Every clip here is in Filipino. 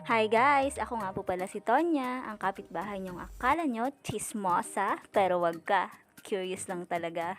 Hi guys! Ako nga po pala si Tonya, ang kapitbahay niyong akala nyo chismosa, pero wag ka. Curious lang talaga.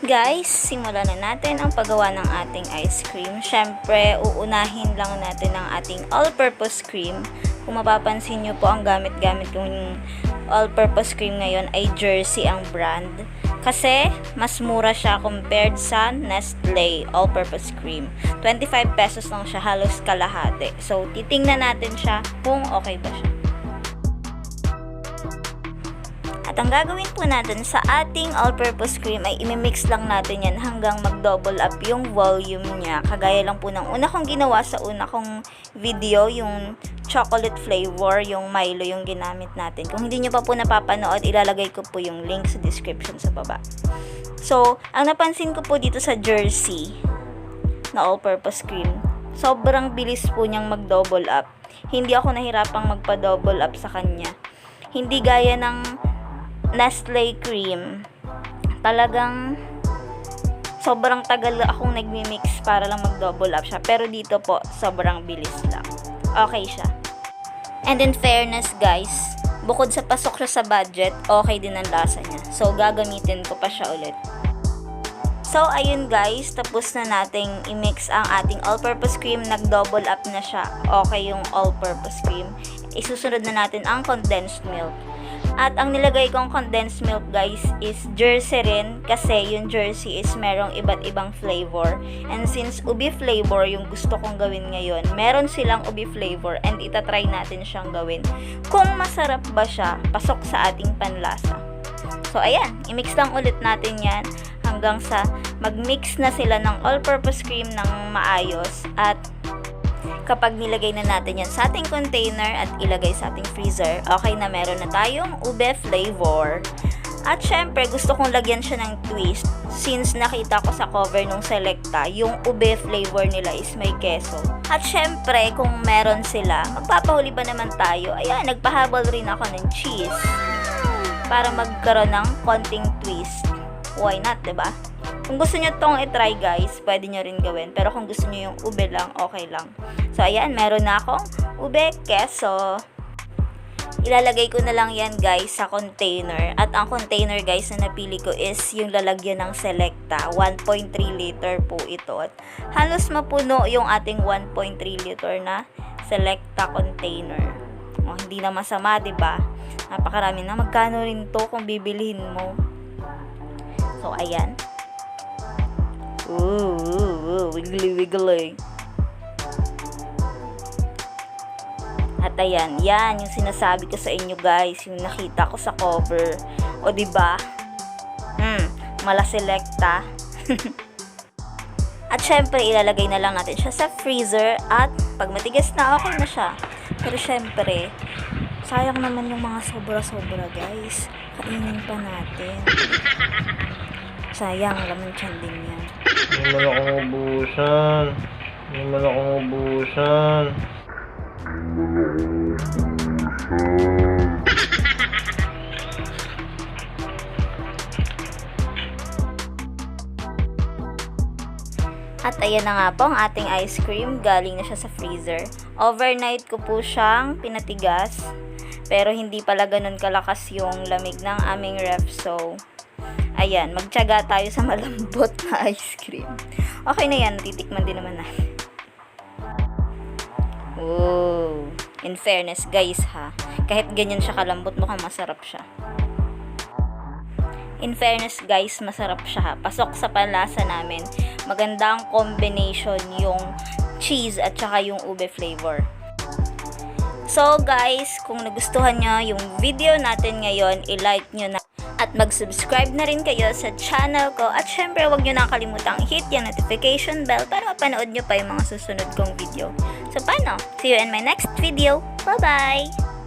Guys, simulan na natin ang paggawa ng ating ice cream. Syempre, uunahin lang natin ang ating all-purpose cream. Kung mapapansin nyo po, ang gamit-gamit kong all-purpose cream ngayon ay Jersey ang brand. Kasi, mas mura siya compared sa Nestle all-purpose cream. 25 pesos lang siya, halos kalahati. So, titingnan natin siya kung okay ba siya. At ang gagawin po natin sa ating all-purpose cream ay imimix lang natin yan hanggang mag-double up yung volume niya. Kagaya lang po ng una kong ginawa sa una kong video, yung chocolate flavor, yung Milo yung ginamit natin. Kung hindi nyo pa po napapanood, ilalagay ko po yung link sa description sa baba. So, ang napansin ko po dito sa Jersey na all-purpose cream, sobrang bilis po niyang mag-double up. Hindi ako nahirapang magpa-double up sa kanya. Hindi gaya ng Nestle cream. Talagang sobrang tagal akong nagmi-mix para lang mag-double up siya. Pero dito po, sobrang bilis lang. Okay siya. And in fairness guys, bukod sa pasok siya sa budget, okay din ang lasa niya. So, gagamitin ko pa siya ulit. So, ayun guys, tapos na nating i-mix ang ating all-purpose cream. Nag-double up na siya. Okay yung all-purpose cream. Isusunod na natin ang condensed milk. At ang nilagay kong condensed milk guys is Jersey rin, kasi yung Jersey is merong iba't ibang flavor. And since ubi flavor yung gusto kong gawin ngayon, meron silang ubi flavor and itatry natin siyang gawin. Kung masarap ba siya, pasok sa ating panlasa. So ayan, i-mix lang ulit natin yan hanggang sa mag-mix na sila ng all-purpose cream ng maayos. At kapag nilagay na natin yan sa ating container at ilagay sa ating freezer, okay na, meron na tayong ube flavor. At syempre, gusto kong lagyan siya ng twist. Since nakita ko sa cover nung Selecta, yung ube flavor nila is may keso. At syempre, kung meron sila, magpapahuli pa naman tayo. Ayan, nagpahabol rin ako ng cheese para magkaroon ng konting twist. Why not, diba? Kung gusto nyo tong i-try guys, pwede nyo rin gawin. Pero kung gusto nyo yung ube lang, okay lang. So, ayan, meron na akong ube keso. Ilalagay ko na lang yan guys sa container. At ang container guys na napili ko is yung lalagyan ng Selecta. 1.3 liter po ito. At halos mapuno yung ating 1.3 liter na Selecta container. O, hindi na masama, diba? Napakarami na. Magkano rin to kung bibilihin mo? So, ayan. Ooh, wiggly. At ayan, yan yung sinasabi ko sa inyo guys, yung nakita ko sa cover. O diba? Mala Selecta. At syempre, ilalagay na lang natin siya sa freezer at pag matigas na, okay na siya. Pero syempre, sayang naman yung mga sobra-sobra guys. Kainin pa natin. Sayang, laman tiyan din yan. Hindi man akong ubusan. Hindi man akong ubusan. At ayan na nga po ang ating ice cream. Galing na siya sa freezer. Overnight ko po siyang pinatigas. Pero hindi pala ganun kalakas yung lamig ng aming ref. So, ayan, magtiyaga tayo sa malambot na ice cream. Okay na yan, titikman din naman natin. Oh, in fairness guys ha, kahit ganyan siya kalambot, mukhang masarap siya. In fairness guys, masarap siya ha. Pasok sa panlasa namin. Maganda ang combination yung cheese at saka yung ube flavor. So guys, kung nagustuhan nyo yung video natin ngayon, i-like nyo na at mag-subscribe na rin kayo sa channel ko. At syempre, huwag nyo nakalimutang hit yung notification bell para mapanood nyo pa yung mga susunod kong video. So paano? See you in my next video. Bye-bye!